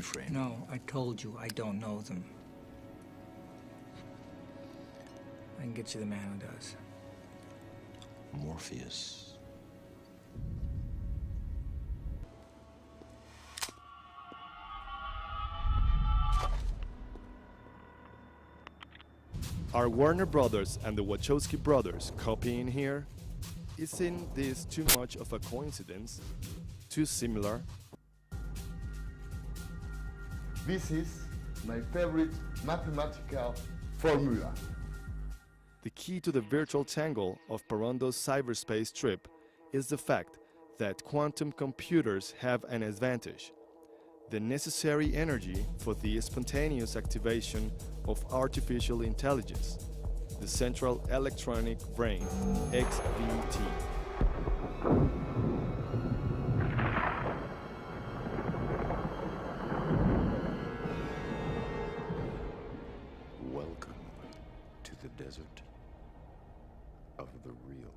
mainframe. No, I told you I don't know them. I can get you the man who does. Morpheus. Are Warner Brothers and the Wachowski brothers copying here? Isn't this too much of a coincidence? Too similar? This is my favorite mathematical formula. The key to the virtual tangle of Parrondo's cyberspace trip is the fact that quantum computers have an advantage: the necessary energy for the spontaneous activation of artificial intelligence, the central electronic brain, XVT. Welcome to the desert of the real.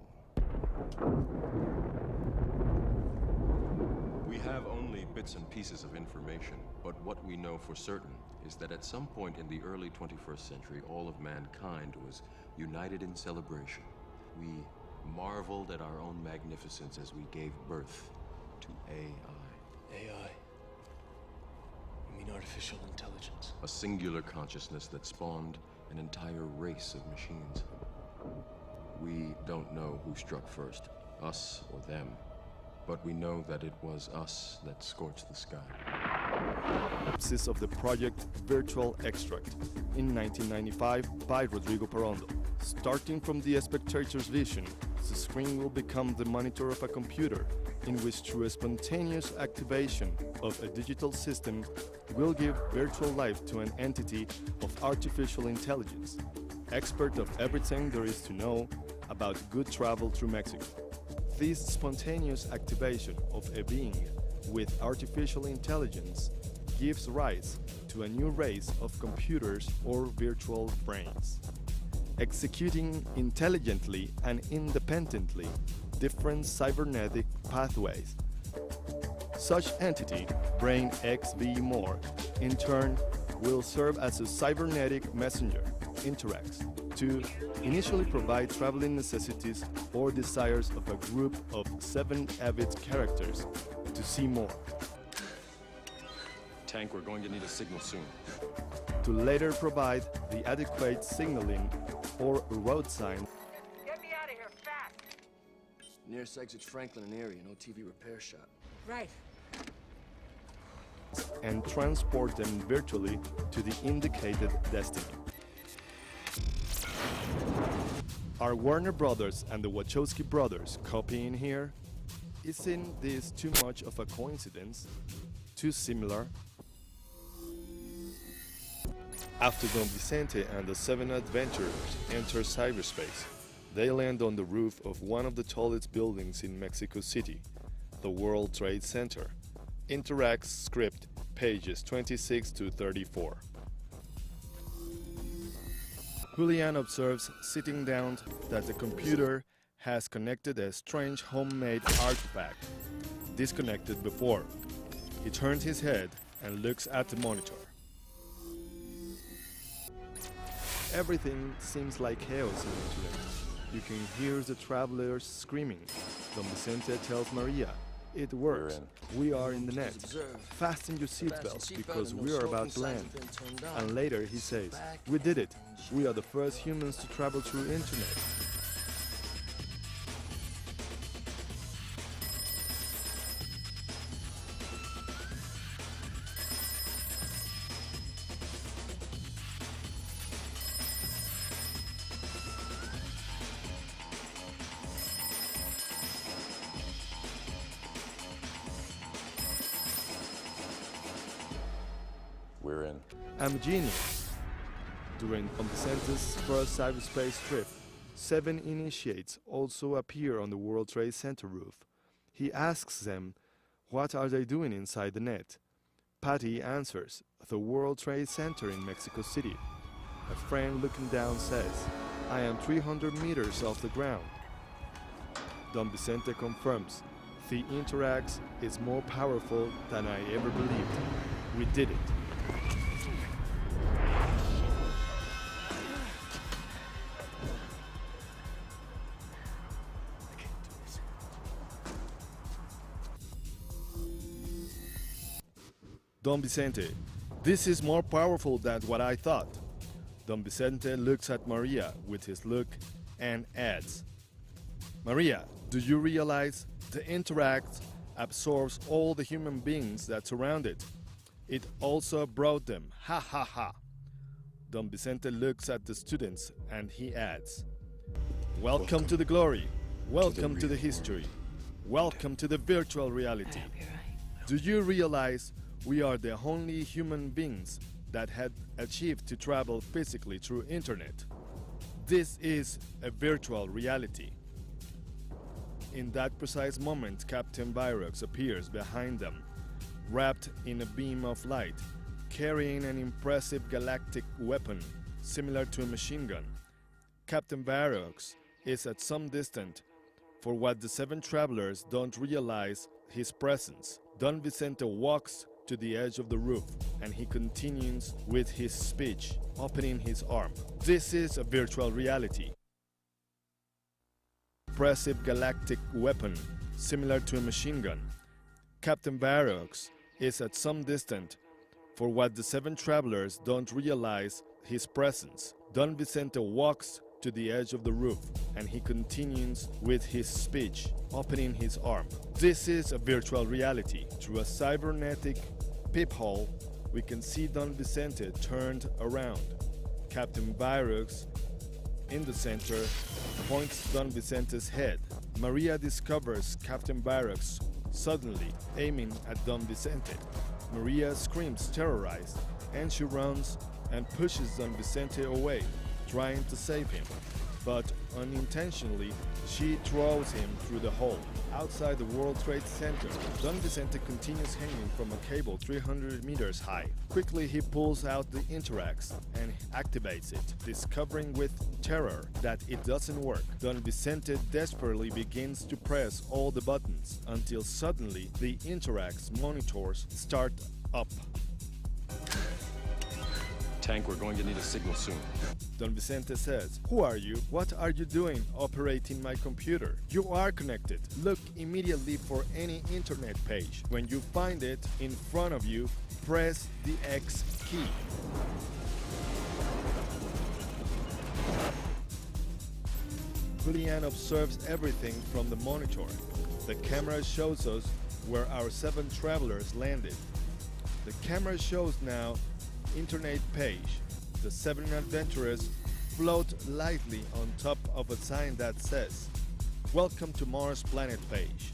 We have only bits and pieces of information, but what we know for certain is that at some point in the early 21st century, all of mankind was united in celebration. We marveled at our own magnificence as we gave birth to AI. AI? You mean artificial intelligence? A singular consciousness that spawned an entire race of machines. We don't know who struck first, us or them. But we know that it was us that scorched the sky. Synopsis of the project Virtual Extract in 1995 by Rodrigo Parrondo. Starting from the spectator's vision, the screen will become the monitor of a computer in which, through a spontaneous activation of a digital system, will give virtual life to an entity of artificial intelligence, expert of everything there is to know about good travel through Mexico. This spontaneous activation of a being with artificial intelligence gives rise to a new race of computers or virtual brains, executing intelligently and independently different cybernetic pathways. Such entity, Brain XV More, in turn will serve as a cybernetic messenger, Interax, to initially provide traveling necessities or desires of a group of 7 avid characters to see more. Tank, we're going to need a signal soon. To later provide the adequate signaling or road sign. Get me out of here, fast! Nearest exit's Franklin and Erie, an OTV repair shop. Right. And transport them virtually to the indicated destiny. Are Warner Brothers and the Wachowski brothers copying here? Isn't this too much of a coincidence? Too similar? After Don Vicente and the 7 adventurers enter cyberspace, they land on the roof of one of the tallest buildings in Mexico City, the World Trade Center. Interact script, pages 26 to 34. Julian observes, sitting down, that the computer has connected a strange homemade artifact, disconnected before. He turns his head and looks at the monitor. Everything seems like chaos in the internet. You can hear the travelers screaming. Don Vicente tells Maria, "It works. We are in the net. Fasten your seatbelts because we are about to land." And later he says, "We did it. We are the first humans to travel through internet." We're in. I'm a genius. During Don Vicente's first cyberspace trip, 7 initiates also appear on the World Trade Center roof. He asks them, what are they doing inside the net? Patty answers, the World Trade Center in Mexico City. A friend looking down says, I am 300 meters off the ground. Don Vicente confirms, the Interax is more powerful than I ever believed. We did it. Don Vicente, this is more powerful than what I thought. Don Vicente looks at Maria with his look and adds, Maria, do you realize the interact absorbs all the human beings that surround it? It also brought them, ha ha ha. Don Vicente looks at the students and he adds, Welcome to the glory, welcome to the history, welcome to the virtual reality. Do you realize we are the only human beings that had achieved to travel physically through internet? This is a virtual reality. In that precise moment, Captain Virox appears behind them, wrapped in a beam of light, carrying an impressive galactic weapon similar to a machine gun. Captain Virox is at some distance, for what the seven travelers don't realize his presence. Don Vicente walks to the edge of the roof and he continues with his speech, opening his arm. This is a virtual reality. Impressive galactic weapon similar to a machine gun. Captain Virox is at some distance, for what the seven travelers don't realize his presence. Don Vicente walks to the edge of the roof and he continues with his speech, opening his arm. This is a virtual reality. Through a cybernetic peephole, we can see Don Vicente turned around. Captain Virox, in the center, points Don Vicente's head. Maria discovers Captain Virox suddenly aiming at Don Vicente. Maria screams terrorized and she runs and pushes Don Vicente away, trying to save him, but unintentionally she throws him through the hole. Outside the World Trade Center, Don Vicente continues hanging from a cable 300 meters high. Quickly he pulls out the Interax and activates it, discovering with terror that it doesn't work. Don Vicente desperately begins to press all the buttons until suddenly the Interax monitors start up. Tank, we're going to need a signal soon. Don Vicente says, Who are you? What are you doing operating my computer? You are connected. Look immediately for any internet page. When you find it in front of you, press the X key. Julian observes everything from the monitor. The camera shows us where our 7 travelers landed. The camera shows now internet page. The 7 adventurers float lightly on top of a sign that says, Welcome to Mars Planet page.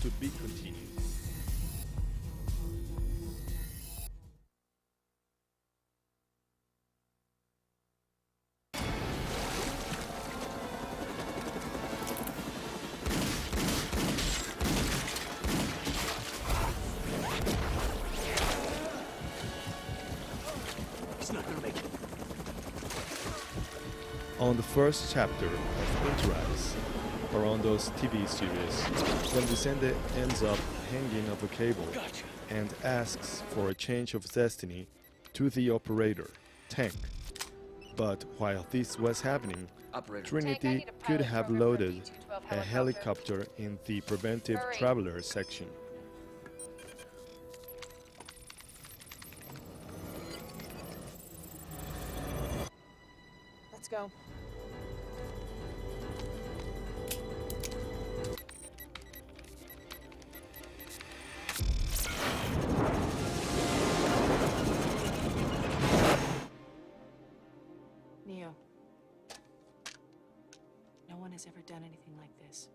To be continued. On the first chapter of Interact, PARRONDO's TV series, Don Vicente ends up hanging off a cable and asks for a change of destiny to the operator, Tank. But while this was happening, Trinity could have loaded a helicopter in the preventive traveler section. Let's go. Neo. No one has ever done anything like this.